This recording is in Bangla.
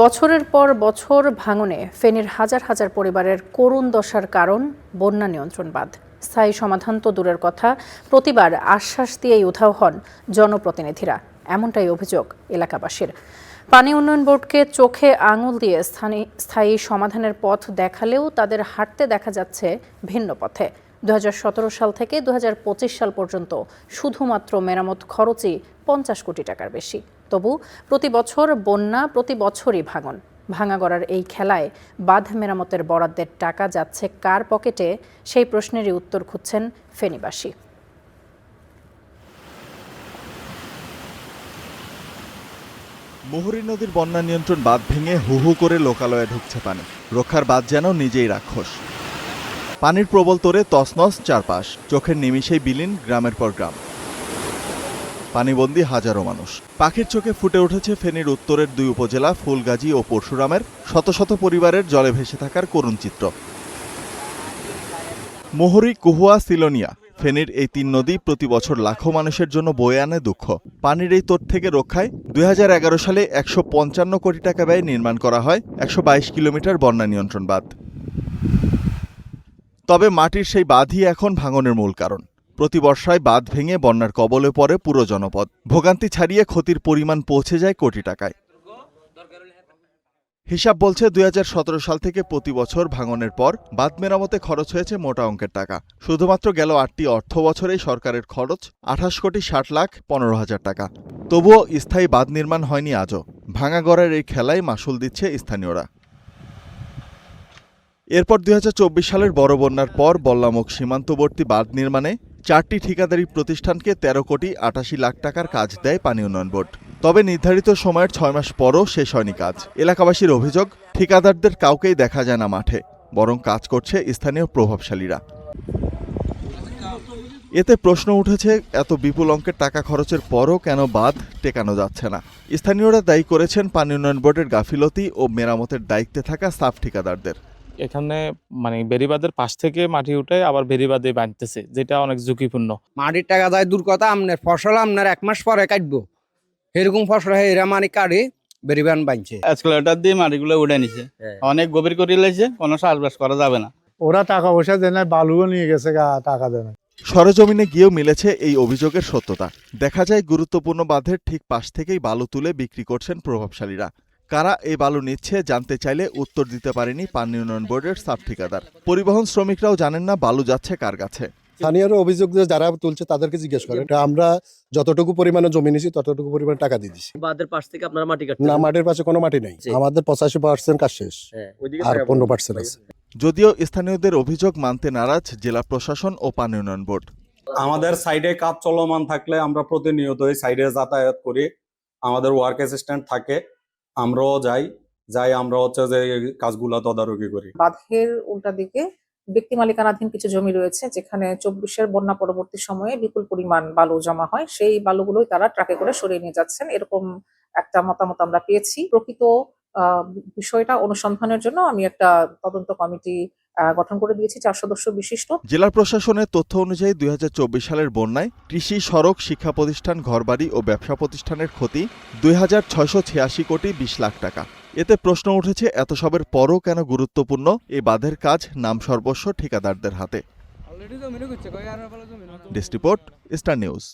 বছরের পর বছর ভাঙনে ফেনীর হাজার হাজার পরিবারের করুণ দশার কারণ বন্যা নিয়ন্ত্রণ বাঁধ। স্থায়ী সমাধান তো দূরের কথা, প্রতিবার আশ্বাস দিয়েই উধাও হন জনপ্রতিনিধিরা, এমনটাই অভিযোগ এলাকাবাসীর। পানি উন্নয়ন বোর্ডকে চোখে আঙুল দিয়ে স্থায়ী সমাধানের পথ দেখালেও তাদের হাঁটতে দেখা যাচ্ছে ভিন্ন পথে। 2017 সাল থেকে 2025 সাল পর্যন্ত শুধুমাত্র মেরামত খরচই 50 কোটি টাকার বেশি। তবু প্রতি বছর বন্যা, প্রতি বছরই ভাঙন। ভাঙাগড়ার এই খেলায় বাঁধ মেরামতের বরাদ্দের টাকা যাচ্ছে কার পকেটে, সেই প্রশ্নেরই উত্তর খুঁজছেন ফেনীবাসী। মুহুরী নদীর বন্যা নিয়ন্ত্রণ বাঁধ ভেঙে হু হু করে লোকালয়ে ঢুকছে পানি। রক্ষার বাঁধ যেন নিজেই রাক্ষস। পানির প্রবল তোরে তছনছ চারপাশ, চোখের নিমিষেই বিলীন গ্রামের পর গ্রাম। পানিবন্দী হাজারো মানুষ। পাখির চোখে ফুটে উঠেছে ফেনীর উত্তরের দুই উপজেলা ফুলগাজী ও পরশুরামের শত শত পরিবারের জলে ভেসে থাকার করুণ চিত্র। মুহুরী, কুহুয়া, সিলোনিয়া, ফেনীর এই তিন নদী প্রতি বছর লাখো মানুষের জন্য বয়ে আনে দুঃখ। পানির এই তোর থেকে রক্ষায় 2011 সালে 155 কোটি টাকা ব্যয়ে নির্মাণ করা হয় 122 কিলোমিটার বন্যা নিয়ন্ত্রণ বাঁধ। তবে মাটির সেই বাঁধই এখন ভাঙনের মূল কারণ। প্রতি বর্ষায় বাঁধ ভেঙে বন্যার কবলে পড়ে পুরো জনপদ। ভোগান্তি ছাড়িয়ে ক্ষতির পরিমাণ পৌঁছে যায় কোটি টাকায়। হিসাব বলছে 2017 সাল থেকে প্রতি বছর ভাঙনের পর বাঁধ মেরামতে খরচ হয়েছে মোটা অঙ্কের টাকা। শুধুমাত্র গেল 8টি অর্থ বছরেই সরকারের খরচ 28 কোটি 60 লাখ 15 হাজার টাকা। তবুও স্থায়ী বাঁধ নির্মাণ হয়নি আজও। ভাঙাগড়ার এই খেলায় মাশুল দিচ্ছে স্থানীয়রা। এরপর 2024 সালের বড় বন্যার পর বল্লামুখ সীমান্তবর্তী বাঁধ নির্মাণে 4টি ঠিকাদারি প্রতিষ্ঠানকে 13 কোটি 88 লাখ টাকার কাজ দেয় পানি উন্নয়ন বোর্ড। তবে নির্ধারিত সময়ের 6 মাস পরও শেষ হয়নি কাজ। এলাকাবাসীর অভিযোগ, ঠিকাদারদের কাউকেই দেখা যায় না মাঠে, বরং কাজ করছে স্থানীয় প্রভাবশালীরা। এতে প্রশ্ন উঠেছে, এত বিপুল অঙ্কের টাকা খরচের পরও কেন বাঁধ টেকানো যাচ্ছে না? স্থানীয়রা দায়ী করেছেন পানি উন্নয়ন বোর্ডের গাফিলতি ও মেরামতের দায়িত্বে থাকা সাফ ঠিকাদারদের। এখানে বেড়িবাঁধের পাশ থেকে মাটি উঠে আবার বেড়িবাঁধে বাঁধতেছে, যেটা অনেক ঝুঁকিপূর্ণ। মাটির টাকা যায় দূর কথা, আপনার ফসল আপনার 1 মাস পরে কাটবো, এরকম ফসল এরা কাটে বেড়িবাঁধ বাঁধছে। এসকেলেটর দিয়ে মাটিগুলো উঠে নিছে, অনেক গভীর করে লেছে, কোনো চাষবাস করা যাবে না। ওরা টাকা পয়সা দেয় না, বালুও নিয়ে গেছে, টাকা দেয় না। সরেজমিনে গিয়েও মিলেছে এই অভিযোগের সত্যতা। দেখা যায় গুরুত্বপূর্ণ বাঁধের ঠিক পাশ থেকেই বালু তুলে বিক্রি করছেন প্রভাবশালীরা। কারা এই বালু নিচ্ছে জানতে চাইলে উত্তর দিতে পারেনি পানি উন্নয়ন বোর্ডের সাব ঠিকাদার। পরিবহন শ্রমিকরাও জানেন না বালু যাচ্ছে কার কাছে। স্থানীয়রা অভিযোগ যারা তুলছে তাদেরকে জিজ্ঞেস করেন। আমরা যতটুকু পরিমাণে জমি নিছি ততটুকু পরিমাণে টাকা দিয়ে দিচ্ছি। বাঁধের পাশ থেকে আপনারা মাটি কাটছেন? না, মাটির পাশে কোনো মাটি নেই। আমাদের 85% কাজ শেষ, আর 15% আছে। যদিও স্থানীয়দের অভিযোগ মানতে নারাজ জেলা প্রশাসন ও পানি উন্নয়ন বোর্ড। আমাদের সাইডে কাজ চলমান থাকলে আমরা প্রতিনিয়ত এই সাইডে যাতায়াত করি। আমাদের ওয়ার্ক অ্যাসিস্ট্যান্ট থাকে, আমরাও যাই আমরা হচ্ছে যে কাজগুলো তদারকি করি। বাঁধের উল্টা দিকে ব্যক্তি মালিকানাধীন কিছু জমি রয়েছে, যেখানে 24-এর বন্যা পরবর্তী সময়ে বিপুল পরিমাণ বালু জমা হয়। সেই বালুগুলোই তারা ট্রাকে করে সরিয়ে নিয়ে যাচ্ছেন, এরকম একটা মতামত আমরা পেয়েছি। প্রকৃত বিষয়টা অনুসন্ধানের জন্য আমি একটা তদন্ত কমিটি গঠন করে দিয়েছি, 4 সদস্য বিশিষ্ট। জেলা প্রশাসনের তথ্য অনুযায়ী 2024 সালের বন্যায় কৃষি, সড়ক, শিক্ষা প্রতিষ্ঠান, ঘরবাড়ি ও ব্যবসা প্রতিষ্ঠানের ক্ষতি 2686 কোটি 20 লাখ টাকা। এতে প্রশ্ন উঠেছে, এত সবের পরও কেন গুরুত্বপূর্ণ এই বাঁধের কাজ নাম সর্বস্ব ঠিকাদারদের হাতে। Desk report, star news.